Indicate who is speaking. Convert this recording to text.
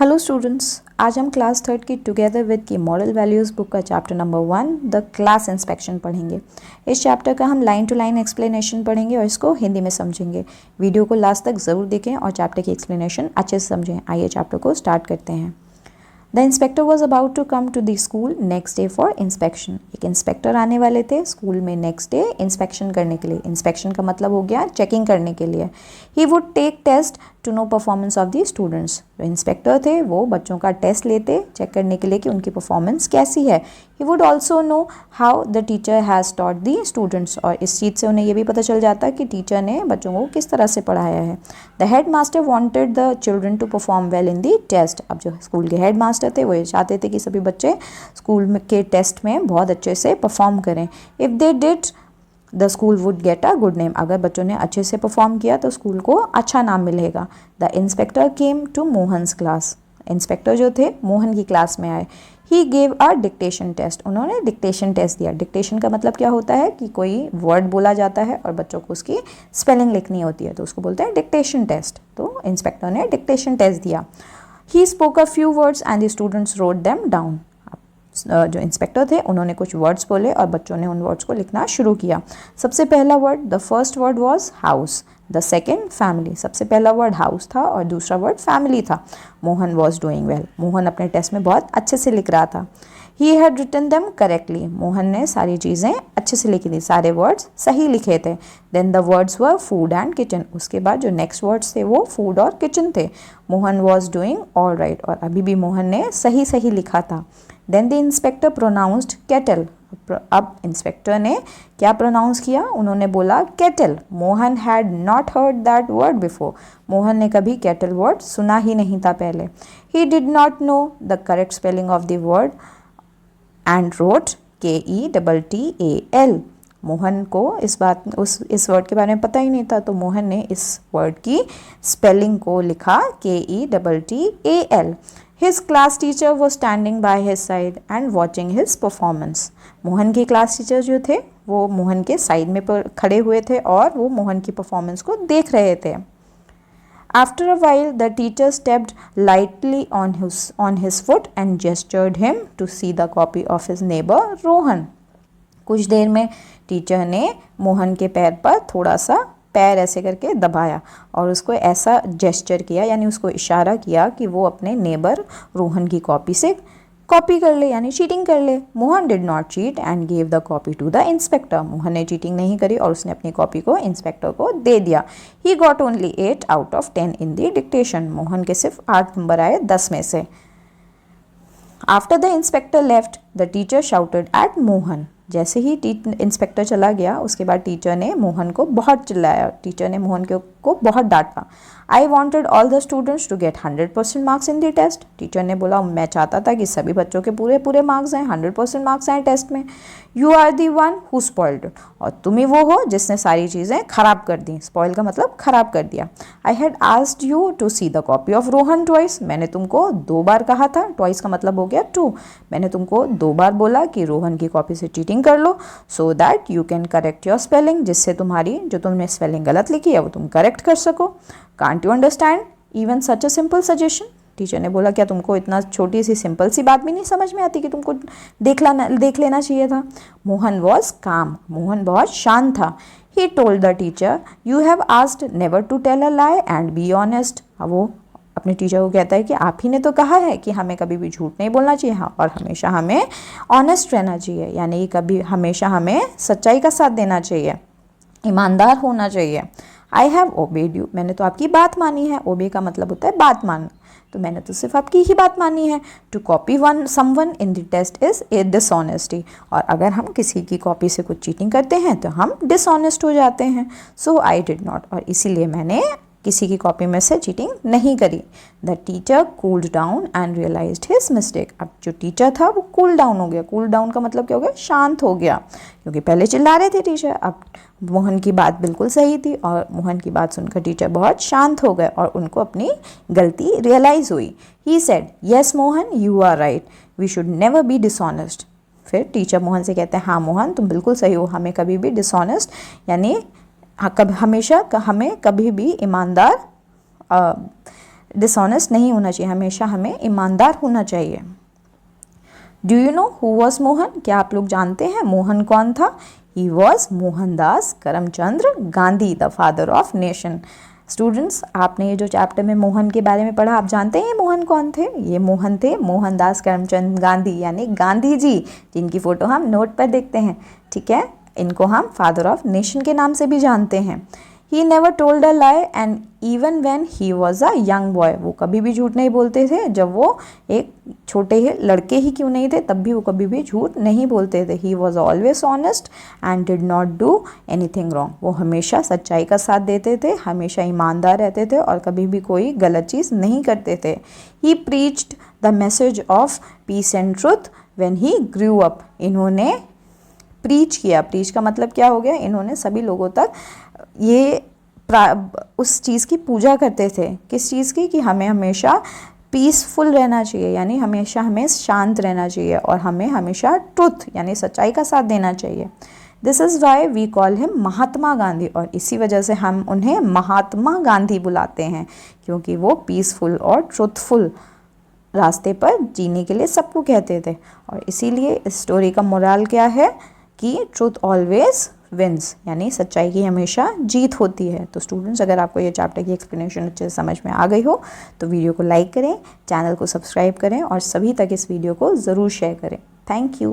Speaker 1: Hello students, आज हम class third की टुगेदर विद की मॉरल वैल्यूज़ बुक का chapter number 1 the class inspection पढ़ेंगे। इस चैप्टर का हम लाइन टू लाइन एक्सप्लेनेशन पढ़ेंगे और इसको हिंदी में समझेंगे। वीडियो को लास्ट तक ज़रूर देखें और चैप्टर की एक्सप्लेनेशन अच्छे से समझें। आइए चैप्टर को स्टार्ट करते हैं। The inspector was about to come to the school next day for inspection. एक इंस्पेक्टर आने वाले थे स्कूल में नेक्स्ट डे इंस्पेक्शन करने के लिए। इंस्पेक्शन का मतलब हो गया चेकिंग करने के लिए। He would take test to know performance of the students. जो इंस्पेक्टर थे वो बच्चों का टेस्ट लेते चेक करने के लिए कि उनकी परफॉर्मेंस कैसी है। He would also know how the teacher has taught the students. और इस चीज़ से उन्हें ये भी पता चल जाता कि टीचर ने बच्चों को किस तरह से पढ़ाया है। The head master wanted the children to perform well in the test. अब जो स्कूल के हेड मास्टर थे वो ये चाहते थे कि सभी बच्चे स्कूल के टेस्ट में बहुत अच्छे से परफॉर्म करें। If they did the school would get a good name. अगर बच्चों ने अच्छे से परफॉर्म किया तो स्कूल को अच्छा नाम मिलेगा। The inspector came to Mohan's class. Inspector जो थे मोहन की क्लास में आए। He gave a dictation test. उन्होंने डिक्टेशन टेस्ट दिया। डिक्टेशन का मतलब क्या होता है कि कोई वर्ड बोला जाता है और बच्चों को उसकी स्पेलिंग लिखनी होती है, तो उसको बोलते हैं डिक्टेशन टेस्ट। तो इंस्पेक्टर ने डिक्टेशन टेस्ट दिया। He spoke a few words and the students wrote them down. जो इंस्पेक्टर थे उन्होंने कुछ वर्ड्स बोले और बच्चों ने उन वर्ड्स को लिखना शुरू किया। सबसे पहला word, the first word was house, the second family. सबसे पहला वर्ड हाउस था और दूसरा वर्ड फैमिली था। Mohan was doing well. Mohan अपने टेस्ट में बहुत अच्छे से लिख रहा था। He had written them correctly. Mohan ने सारी चीज़ें अच्छे से लिखी थी, सारे वर्ड्स सही लिखे थे। Then the words were food and kitchen. उसके बाद जो नेक्स्ट वर्ड्स थे वो फूड और किचन थे। Mohan was doing all right. और अभी भी मोहन ने सही सही लिखा था। Then the inspector pronounced kettle. अब इंस्पेक्टर ने क्या प्रोनाउंस किया? उन्होंने बोला kettle. Mohan had not heard that word before. Mohan ने कभी केटल वर्ड सुना ही नहीं था पहले। He did not know the correct spelling of the word and wrote KETTAL। Mohan को इस वर्ड के बारे में पता ही नहीं था, तो मोहन ने इस वर्ड की स्पेलिंग को लिखा KETTAL। His class teacher was standing by his side and watching his performance। Mohan के क्लास टीचर जो थे वो मोहन के साइड में खड़े हुए थे और वो मोहन की परफॉर्मेंस को देख रहे थे। After a while, the teacher stepped lightly on his foot and gestured him to see the copy of his neighbor Rohan। कुछ देर में टीचर ने मोहन के पैर पर थोड़ा सा पैर ऐसे करके दबाया और उसको ऐसा जेस्चर किया, यानी उसको इशारा किया कि वो अपने नेबर रोहन की कॉपी से कॉपी कर ले, यानी चीटिंग कर ले। Mohan did not cheat and gave the copy to the inspector. Mohan ने चीटिंग नहीं करी और उसने अपनी कॉपी को इंस्पेक्टर को दे दिया। He got only 8 out of 10 in the dictation. Mohan के सिर्फ 8 नंबर आए 10 में से। After the inspector left the teacher shouted at Mohan. जैसे ही इंस्पेक्टर चला गया उसके बाद टीचर ने मोहन को बहुत चिल्लाया। टीचर ने मोहन को बहुत डांटा। I wanted all the students to get 100% marks in the test. Teacher ने बोला मैं चाहता था कि सभी बच्चों के पूरे पूरे मार्क्स आएँ, 100% मार्क्स आएँ टेस्ट में। You are the one who spoiled. और तुम ही वो हो जिसने सारी चीज़ें खराब कर दी। स्पॉइल का मतलब खराब कर दिया। I had asked you to see the copy of Rohan twice. मैंने तुमको 2 बार कहा था। ट्वाइस का मतलब हो गया 2। मैंने तुमको 2 बार बोला कि रोहन की कॉपी से चीटिंग कर लो so that you can correct your spelling, जिससे तुम्हारी जो तुमने स्पेलिंग गलत लिखी है वो तुम करेक्ट कर सको। Can't you understand even such a simple suggestion. Teacher ने बोला क्या तुमको इतना छोटी सी सिंपल सी बात भी नहीं समझ में आती कि तुमको देख लेना चाहिए था। मोहन वॉज काम। मोहन बहुत शांत था। He told the teacher you have asked never to tell a lie and be honest. अब वो अपने टीचर को कहता है कि आप ही ने तो कहा है कि हमें कभी भी झूठ नहीं बोलना चाहिए, हाँ, और हमेशा हमें ऑनेस्ट रहना चाहिए, यानी कभी हमेशा हमें सच्चाई का साथ देना चाहिए, ईमानदार होना चाहिए। I have obeyed you. मैंने तो आपकी बात मानी है। ओबे का मतलब होता है बात मानना, तो मैंने तो सिर्फ आपकी ही बात मानी है। To copy someone in the test is a dishonesty. और अगर हम किसी की कॉपी से कुछ चीटिंग करते हैं तो हम डिसऑनेस्ट हो जाते हैं। सो आई डिड नॉट। और इसीलिए मैंने किसी की कॉपी में से चीटिंग नहीं करी। The teacher cooled down and realised his mistake. अब जो टीचर था वो कूल डाउन हो गया। कूल डाउन का मतलब क्या हो गया? शांत हो गया, क्योंकि पहले चिल्ला रहे थे टीचर। अब मोहन की बात बिल्कुल सही थी और मोहन की बात सुनकर टीचर बहुत शांत हो गए और उनको अपनी गलती रियलाइज़ हुई। He said yes Mohan you are right, we should never be dishonest. फिर टीचर मोहन से कहते हैं हाँ मोहन तुम बिल्कुल सही हो, हमें कभी भी डिसऑनेस्ट यानी हमेशा हमें कभी भी ईमानदार डिसऑनेस्ट नहीं होना चाहिए, हमेशा हमें ईमानदार होना चाहिए। Do you know who was Mohan? क्या आप लोग जानते हैं मोहन कौन था? He was Mohandas Karamchandra Gandhi, the father of nation. Students, आपने ये जो चैप्टर में मोहन के बारे में पढ़ा, आप जानते हैं ये मोहन कौन थे? ये मोहन थे मोहनदास करमचंद गांधी, यानी गांधी जी, जिनकी फ़ोटो हम नोट पर देखते हैं। ठीक है, इनको हम फादर ऑफ नेशन के नाम से भी जानते हैं। He never told a lie and even when he was a young boy, वो कभी भी झूठ नहीं बोलते थे, जब वो एक छोटे ही लड़के ही क्यों नहीं थे तब भी वो कभी भी झूठ नहीं बोलते थे। He was always honest and did not do anything wrong, वो हमेशा सच्चाई का साथ देते थे, हमेशा ईमानदार रहते थे और कभी भी कोई गलत चीज़ नहीं करते थे। He preached the message of peace and truth when he grew up, इन्होंने प्रीच किया, प्रीच का मतलब क्या हो गया, इन्होंने सभी लोगों तक ये उस चीज़ की पूजा करते थे, किस चीज़ की, कि हमें हमेशा पीसफुल रहना चाहिए, यानी हमेशा हमें शांत रहना चाहिए और हमें हमेशा ट्रुथ यानी सच्चाई का साथ देना चाहिए। This is why we call him Mahatma Gandhi, और इसी वजह से हम उन्हें महात्मा गांधी बुलाते हैं, क्योंकि वो पीसफुल और ट्रुथफुल रास्ते पर जीने के लिए सबको कहते थे। और इसीलिए इस स्टोरी का मोरल क्या है कि ट्रुथ ऑलवेज विंस, यानी सच्चाई की हमेशा जीत होती है। तो स्टूडेंट्स, अगर आपको ये चैप्टर की एक्सप्लेनेशन अच्छे से समझ में आ गई हो तो वीडियो को लाइक करें, चैनल को सब्सक्राइब करें और सभी तक इस वीडियो को ज़रूर शेयर करें। Thank you.